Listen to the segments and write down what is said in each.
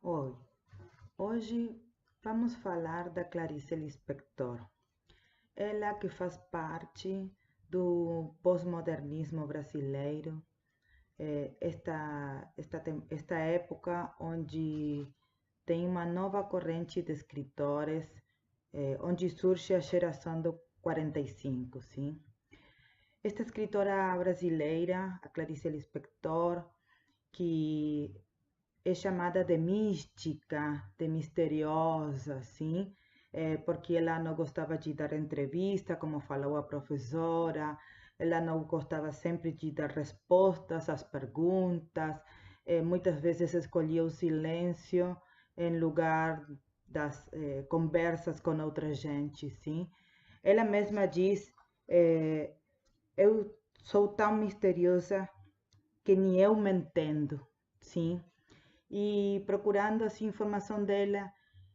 Oi, hoje vamos falar da Clarice Lispector. Ela que faz parte do pós-modernismo brasileiro, esta época onde tem uma nova corrente de escritores, onde surge a geração do 45, sim? Esta escritora brasileira, a Clarice Lispector, que é chamada de mística, de misteriosa, assim, porque ela não gostava de dar entrevista, como falou a professora, ela não gostava sempre de dar respostas às perguntas, muitas vezes escolhia o silêncio em lugar das conversas com outra gente, sim. Ela mesma diz, eu sou tão misteriosa que nem eu me entendo, sim. E procurando essa informação dela,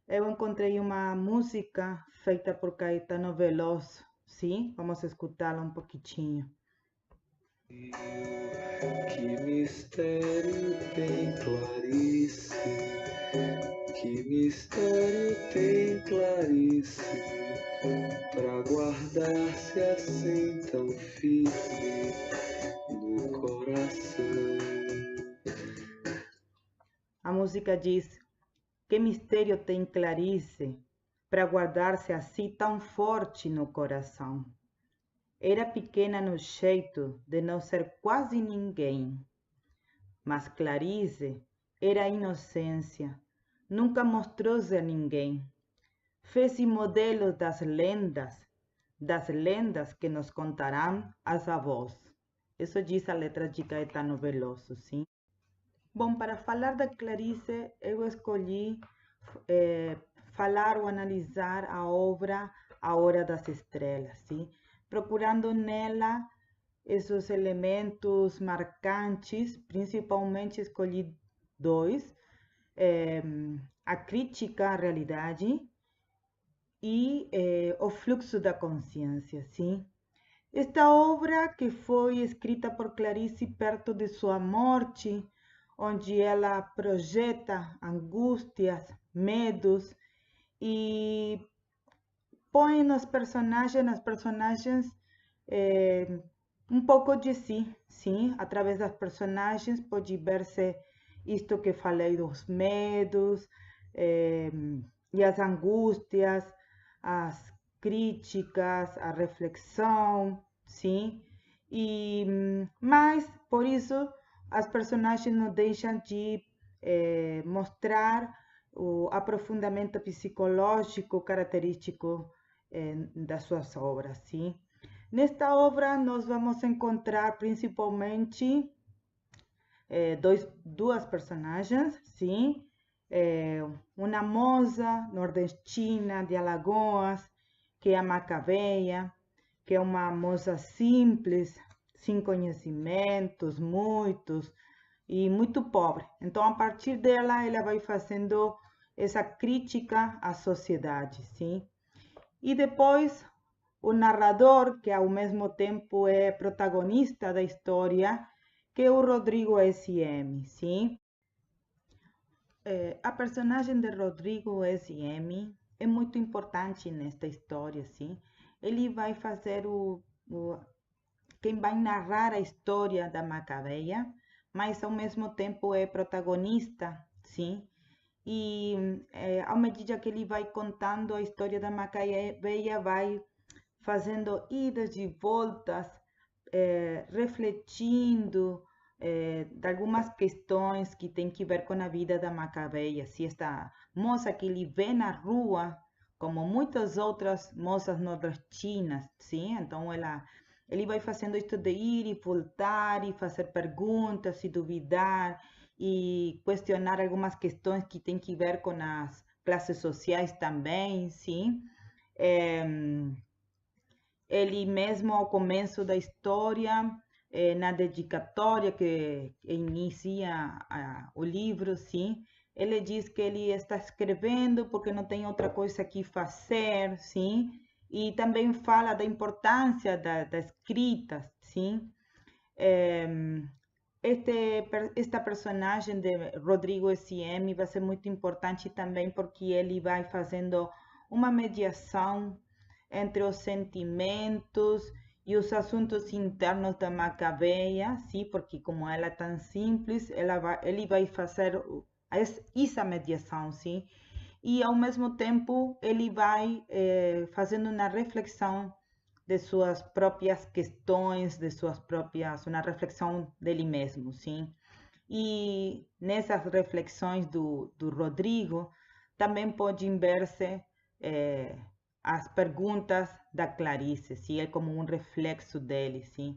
eu encontrei uma música feita por Caetano Veloso. Sim, vamos escutá-la um pouquinho. Que mistério tem Clarice? Que mistério tem Clarice? Pra guardar-se assim tão firme no coração. A música diz: que mistério tem Clarice para guardar-se assim tão forte no coração? Era pequena no jeito de não ser quase ninguém, mas Clarice era a inocência, nunca mostrou-se a ninguém. Fez-se modelo das lendas que nos contarão as avós. Isso diz a letra de Caetano Veloso, sim? Bom, para falar da Clarice, eu escolhi falar ou analisar a obra A Hora das Estrelas, sim? Procurando nela esses elementos marcantes, principalmente escolhi dois, a crítica à realidade e o fluxo da consciência, sim? Esta obra, que foi escrita por Clarice perto de sua morte, onde ela projeta angústias, medos e põe nas personagens um pouco de si, sim? Através das personagens pode ver-se isto que falei dos medos e as angústias, as críticas, a reflexão, sim? Mas, por isso, as personagens não deixam de mostrar o aprofundamento psicológico característico das suas obras, sim? Nesta obra nós vamos encontrar principalmente duas personagens, sim? Uma moça nordestina de Alagoas, que é a Macabeia, que é uma moça simples, sem conhecimentos, muitos, e muito pobre. Então, a partir dela, ela vai fazendo essa crítica à sociedade, sim? E depois, o narrador, que ao mesmo tempo é protagonista da história, que é o Rodrigo S.M., sim? A personagem de Rodrigo S.M. é muito importante nesta história, sim? Ele vai fazer quem vai narrar a história da Macabeia, mas ao mesmo tempo é protagonista, sim? E à medida que ele vai contando a história da Macabeia, vai fazendo idas e voltas, refletindo de algumas questões que tem que ver com a vida da Macabeia. Se esta moça que ele vê na rua, como muitas outras moças nordestinas, sim? Então ele vai fazendo isto de ir e voltar e fazer perguntas e duvidar e questionar algumas questões que têm que ver com as classes sociais também, sim? É, ele mesmo ao começo da história, na dedicatória que inicia o livro, sim, ele diz que ele está escrevendo porque não tem outra coisa que fazer, sim, e também fala da importância da escrita, sim. esta personagem de Rodrigo S.M. vai ser muito importante também porque ele vai fazendo uma mediação entre os sentimentos e os assuntos internos da Macabeia, sim, porque como ela é tão simples, ele vai fazer essa mediação, sim, e ao mesmo tempo ele vai fazendo uma reflexão de suas próprias questões, uma reflexão dele mesmo, sim. E nessas reflexões do Rodrigo também podem ver-se as perguntas da Clarice, sim, é como um reflexo dele, sim.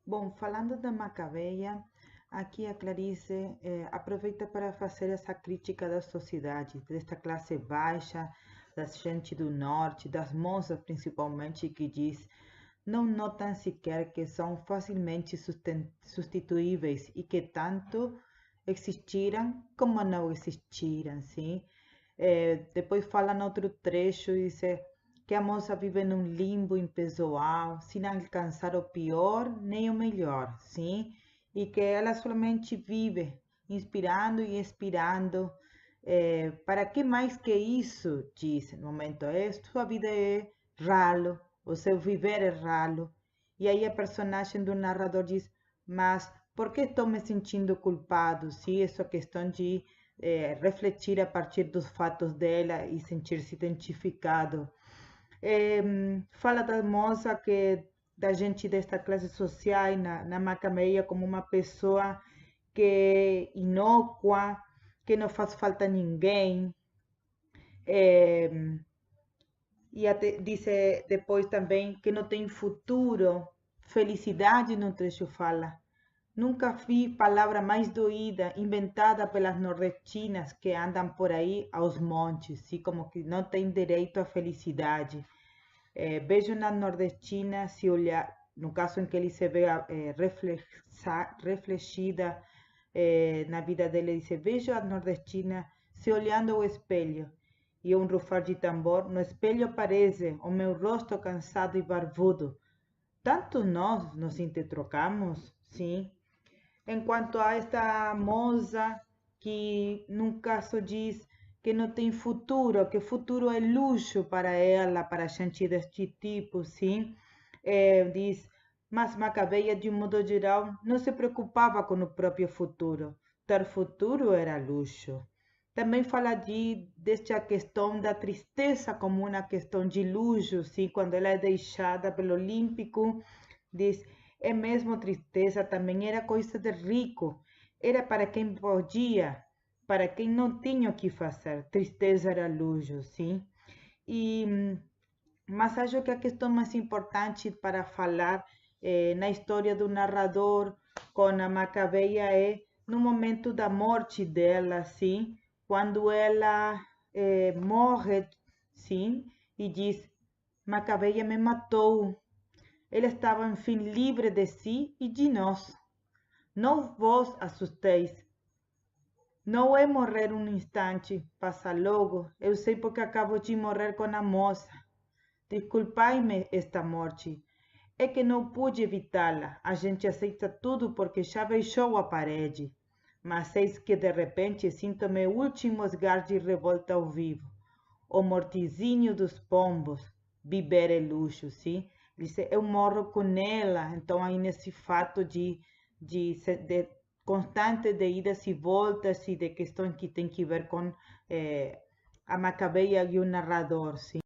Bom, falando da Macabeia, aqui a Clarice aproveita para fazer essa crítica da sociedade, desta classe baixa, da gente do norte, das moças principalmente, que diz não notam sequer que são facilmente substituíveis e que tanto existiram como não existiram, sim? Depois fala no outro trecho e diz que a moça vive num limbo impessoal, sem alcançar o pior nem o melhor, sim? E que ela somente vive inspirando e expirando. Para que mais que isso, diz no momento, sua vida é ralo, o seu viver é ralo. E aí a personagem do narrador diz, mas por que estou me sentindo culpado? Se essa questão de refletir a partir dos fatos dela e sentir-se identificado. Fala da moça da gente desta classe social na Macabeia como uma pessoa que é inócua, que não faz falta a ninguém. E até, diz depois também que não tem futuro, felicidade no trecho fala. Nunca vi palavra mais doída inventada pelas nordestinas que andam por aí aos montes, assim, como que não tem direito à felicidade. Vejo na nordestina se olhar, no caso em que ele se vê refletida na vida dele, diz, vejo a nordestina se olhando ao espelho e um rufar de tambor, no espelho aparece o meu rosto cansado e barbudo. Tanto nós nos intertrocamos, sim. Enquanto a esta moça que num caso diz que não tem futuro, que futuro é luxo para ela, para gente deste tipo, sim? Diz, mas Macabeia, de um modo geral, não se preocupava com o próprio futuro. Ter futuro era luxo. Também fala desta questão da tristeza como uma questão de luxo, sim? Quando ela é deixada pelo Olímpico, diz, é mesmo tristeza, também era coisa de rico. Era para quem podia, para quem não tinha o que fazer. Tristeza era luxo, sim? E, mas acho que a questão mais importante para falar na história do narrador com a Macabeia é no momento da morte dela, sim? Quando ela morre, sim? E diz, Macabeia me matou. Ele estava, enfim, livre de si e de nós. Não vos assusteis. Não é morrer um instante, passa logo. Eu sei porque acabo de morrer com a moça. Desculpai-me esta morte. É que não pude evitá-la. A gente aceita tudo porque já beijou a parede. Mas eis que de repente sinto meu último esgar de revolta ao vivo. O mortizinho dos pombos. Viver é luxo, sim? Dice, eu morro com ela. Então, aí nesse fato de constante de idas e voltas e de questões que tem que ver com a Macabeia e o narrador, sim?